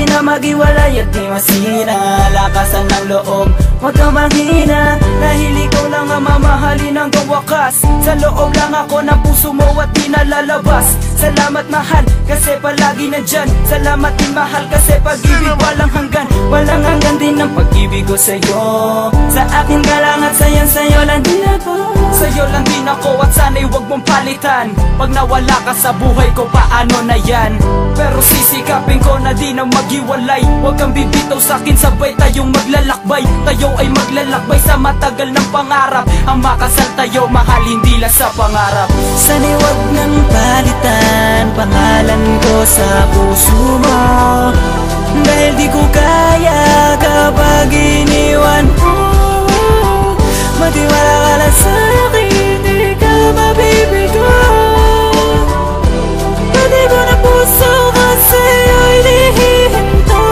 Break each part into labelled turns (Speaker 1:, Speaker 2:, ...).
Speaker 1: di na maghiwalay at di masira. Lakasan ng loob, huwag kang manghina, dahil ikaw lang ang mamahalin hanggang wakas. Sa loob lang ako ng puso mo at di nalalabas. Salamat mahal, kasi palagi nandyan. Salamat din mahal, kasi pag-ibig walang hanggan. Walang hanggan din ang pag-ibig ko sa'yo. Sa akin ka lang at sa'yo lang din ako. Sa'yo lang din ako at sana'y huwag mong palitan. Pag nawala ka sa buhay ko, paano na yan? Pero sisikapin ko na di na maghiwalay. Huwag kang bibitaw sa'kin, sabay tayong maglalakbay. Tayo ay maglalakbay sa matagal ng pangarap. Ang makasal tayo, mahal, hindi lang sa pangarap. Sana'y huwag nang palitan pangalan ko sa puso mo, dahil di ko kaya kapag iniwan mo. Matiwala ka lang sa'kin, di ka mabibigo. Pati ko na puso kasi ay lihinto.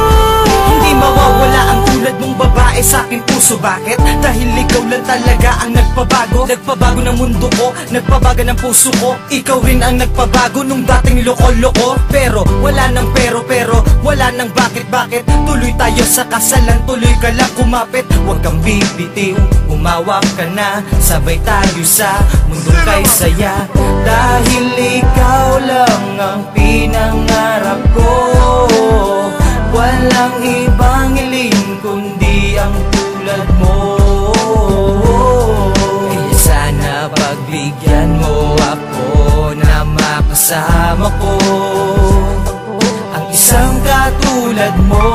Speaker 1: Hindi mawawala ang tulad mong babae sa'king puso. Bakit? Dahil ikaw lang talaga ang nagpabago. Nagpabago ng mundo ko, nagpabago ng puso ko. Ikaw rin ang nagpabago nung dating loko-loko. Pero wala nang pero, wala nang bakit. Tuloy tayo sa kasalan, tuloy ka lang kumapit. Huwag kang bibitiw, umawak ka na. Sabay tayo sa mundong kay saya. Dahil ikaw lang ang pinangarap ko. Walang ibang hiling kundi ang tulad mo. Kaya sana pagbigyan mo ako na makasama ko ang isang katulad mo.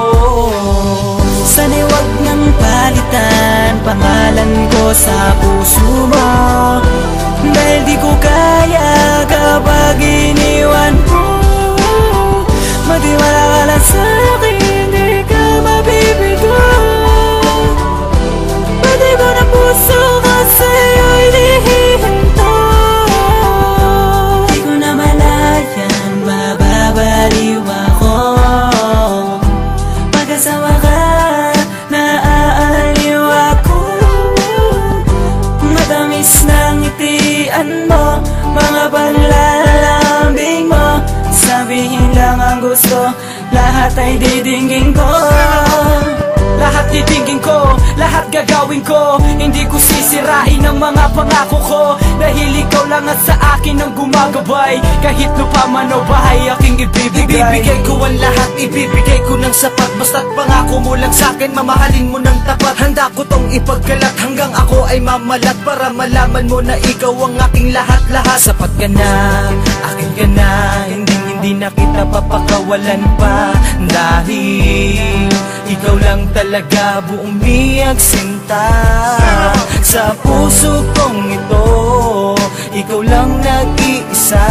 Speaker 1: Sana'y huwag nang palitan pangalan ko sa puso mo, dahil di ko kaya kapag iniwan mo. Matiwala ka lang sa'kin, di ka mabibigo. Pati ko na puso kasi ay lihinto. Di ko na malayan, mababaliw ako. Pag-asawa ka, naaaliw ako. Matamis na ngitian mo, mga panlalambing mo. Sabihin lang ang gusto, lahat ay didinggin ko. Lahat didinggin ko, lahat gagawin ko. Hindi ko sisirain ang mga pangako ko, dahil ikaw lang at sa akin ang gumagabay. Kahit lupa man o bahay, aking ibibigay. Ibibigay ko ang lahat, ibibigay ko ng sapat. Basta't pangako mo lang sa'kin, mamahalin mo ng tapat. Handa ko tong ipagkalat hanggang ako ay mamalat, para malaman mo na ikaw ang aking lahat-lahat. Sapat ka na, akin ka na, hindi na kita papakawalan pa. Dahil ikaw lang talaga buong miyag sinta. Sa puso kong ito, ikaw lang nag-iisa.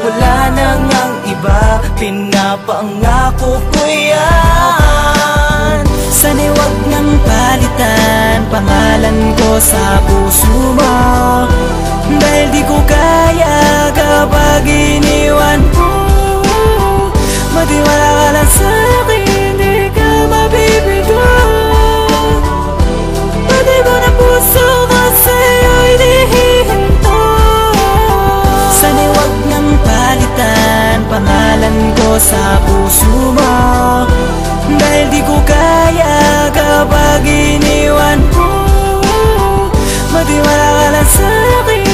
Speaker 1: Wala nang ang iba, pinapangako ko yan. Sana'y huwag nang palitan pangalan ko sa puso mo, dahil di ko kaya kapag iniwan mo. Matiwala ka lang sa'kin, di ka mabibigo. Pati ko na puso kasi ay lihinto. Sana'y huwag nang palitan pangalan ko sa puso mo, dahil di ko kaya kapag iniwan mo. Matiwala ka lang sa'kin.